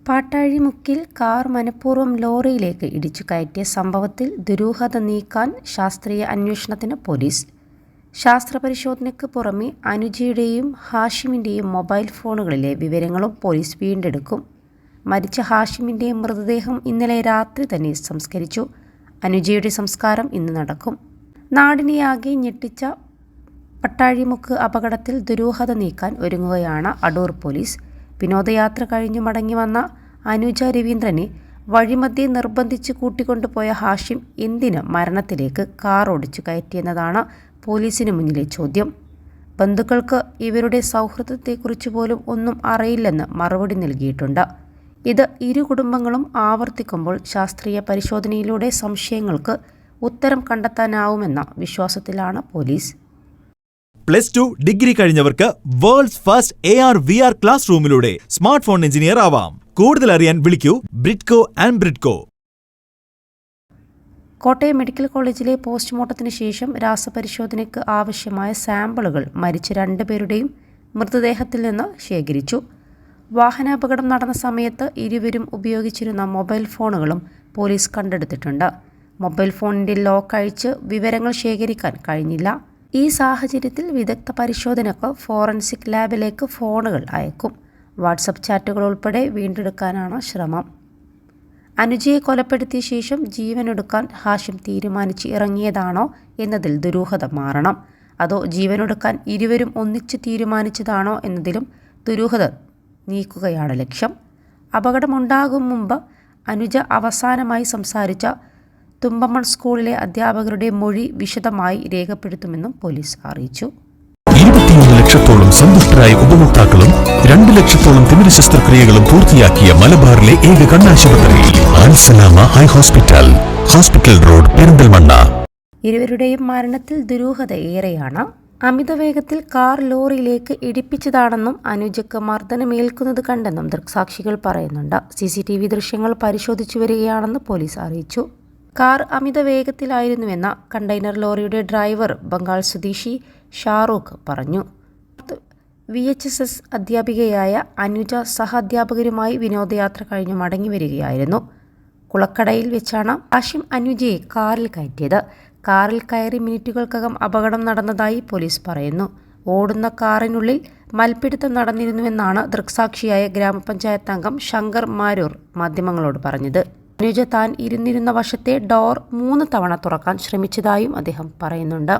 പാട്ടാഴിമുക്കിൽ car മനഃപൂർവ്വം ലോറിയിലേക്ക് ഇടിച്ചു കയറ്റിയ സംഭവത്തിൽ ദുരൂഹത നീക്കാൻ ശാസ്ത്രീയ അന്വേഷണത്തിന് പോലീസ്. ശാസ്ത്രപരിശോധനയ്ക്ക് പുറമെ അനുജയുടെയും ഹാഷിമിൻ്റെയും മൊബൈൽ ഫോണുകളിലെ വിവരങ്ങളും പോലീസ് വീണ്ടെടുക്കും. മരിച്ച ഹാഷിമിൻ്റെ മൃതദേഹം ഇന്നലെ രാത്രി തന്നെ സംസ്കരിച്ചു. അനുജയുടെ സംസ്കാരം ഇന്ന് നടക്കും. നാടിനെയാകെ ഞെട്ടിച്ച പട്ടാഴിമുക്ക് അപകടത്തിൽ ദുരൂഹത നീക്കാൻ ഒരുങ്ങുകയാണ് അടൂർ പോലീസ്. വിനോദയാത്ര കഴിഞ്ഞു മടങ്ങി വന്ന അനുജ രവീന്ദ്രനെ വഴിമധ്യേ നിർബന്ധിച്ച് കൂട്ടിക്കൊണ്ടുപോയ ഹാഷിം എന്തിന് മരണത്തിലേക്ക് കാർ ഓടിച്ചു കയറ്റിയെന്നതാണ് പോലീസിന് മുന്നിലെ ചോദ്യം. ബന്ധുക്കൾക്ക് ഇവരുടെ സൗഹൃദത്തെക്കുറിച്ച് പോലും ഒന്നും അറിയില്ലെന്ന് മറുപടി നൽകിയിട്ടുണ്ട്. ഇത് ഇരു കുടുംബങ്ങളും ആവർത്തിക്കുമ്പോൾ ശാസ്ത്രീയ പരിശോധനയിലൂടെ സംശയങ്ങൾക്ക് ഉത്തരം കണ്ടെത്താനാവുമെന്ന വിശ്വാസത്തിലാണ് പോലീസ്. +2 ഡിഗ്രി കഴിഞ്ഞവർക്ക് വേൾഡ്സ് ഫസ്റ്റ് AR/VR ക്ലാസ് റൂമിലൂടെ സ്മാർട്ട് ഫോൺ എഞ്ചിനീയർ ആവാം. കൂടുതൽ അറിയാൻ വിളിക്കൂ Bridco and Bridco. Kottayam medical കോളേജിലെ പോസ്റ്റ്മോർട്ടത്തിന് ശേഷം രാസപരിശോധനയ്ക്ക് ആവശ്യമായ സാമ്പിളുകൾ മരിച്ച 2 പേരുടെയും മൃതദേഹത്തിൽ നിന്ന് ശേഖരിച്ചു. വാഹനാപകടം നടന്ന സമയത്ത് ഇരുവരും ഉപയോഗിച്ചിരുന്ന മൊബൈൽ ഫോണുകളും പോലീസ് കണ്ടെടുത്തിട്ടുണ്ട്. മൊബൈൽ ഫോണിൻ്റെ ലോക്ക് അഴിച്ച് വിവരങ്ങൾ ശേഖരിക്കാൻ കഴിഞ്ഞില്ല. ഈ സാഹചര്യത്തിൽ വിദഗ്ധ പരിശോധനയ്ക്ക് ഫോറൻസിക് ലാബിലേക്ക് ഫോണുകൾ അയക്കും. വാട്സപ്പ് ചാറ്റുകൾ ഉൾപ്പെടെ വീണ്ടെടുക്കാനാണ് ശ്രമം. അനുജയെ കൊലപ്പെടുത്തിയ ശേഷം ജീവനൊടുക്കാൻ ഹാഷിം തീരുമാനിച്ച് ഇറങ്ങിയതാണോ എന്നതിൽ ദുരൂഹത മാറണം. അതോ ജീവനൊടുക്കാൻ ഇരുവരും ഒന്നിച്ച് തീരുമാനിച്ചതാണോ എന്നതിലും ദുരൂഹത നീക്കുകയാണ് ലക്ഷ്യം. അപകടമുണ്ടാകും മുമ്പ് അനുജ അവസാനമായി സംസാരിച്ച തുമ്പമൺ സ്കൂളിലെ അധ്യാപകരുടെ മൊഴി വിശദമായി രേഖപ്പെടുത്തുമെന്നും പോലീസ് അറിയിച്ചു. 21 ലക്ഷത്തോളം സന്തുഷ്ടരായ ഉപഭോക്താക്കളും 2 ലക്ഷത്തോളം തിമിര ശസ്ത്രക്രിയകളും പൂർത്തിയാക്കിയ മലബാറിലെ ഏക കണ്ണാശുപത്രി Alsalama high hospital, hospital road, Perinthalmanna. ഇരുവരുടെയും മരണത്തിൽ ദുരൂഹത ഏറെയാണ്. അമിത വേഗത്തിൽ കാർ ലോറിയിലേക്ക് ഇടിപ്പിച്ചതാണെന്നും അനുജയ്ക്ക് മർദ്ദനമേൽക്കുന്നത് കണ്ടെന്നും ദൃക്സാക്ഷികൾ പറയുന്നുണ്ട്. CCTV ദൃശ്യങ്ങൾ പരിശോധിച്ചു വരികയാണെന്ന് പോലീസ് അറിയിച്ചു. കാർ അമിത വേഗത്തിലായിരുന്നുവെന്ന കണ്ടെയ്നർ ലോറിയുടെ ഡ്രൈവർ ബംഗാൾ സ്വദേശി ഷാറൂഖ് പറഞ്ഞു. VHSS അധ്യാപികയായ അനുജ സഹഅധ്യാപകരുമായി വിനോദയാത്ര കഴിഞ്ഞു മടങ്ങി വരികയായിരുന്നു. കുളക്കടയിൽ വെച്ചാണ് ഹാഷിം അനുജയെ കാറിൽ കയറ്റിയത്. കാറിൽ കയറി മിനിറ്റുകൾക്കകം അപകടം നടന്നതായി പോലീസ് പറയുന്നു. ഓടുന്ന കാറിനുള്ളിൽ മൽപ്പിടുത്തം നടന്നിരുന്നുവെന്നാണ് ദൃക്സാക്ഷിയായ ഗ്രാമപഞ്ചായത്ത് അംഗം ശങ്കർ മാരൂർ മാധ്യമങ്ങളോട് പറഞ്ഞത്. അനുജ താൻ ഇരുന്നിരുന്ന വശത്തെ ഡോർ 3 തവണ തുറക്കാൻ ശ്രമിച്ചതായും അദ്ദേഹം പറയുന്നുണ്ട്.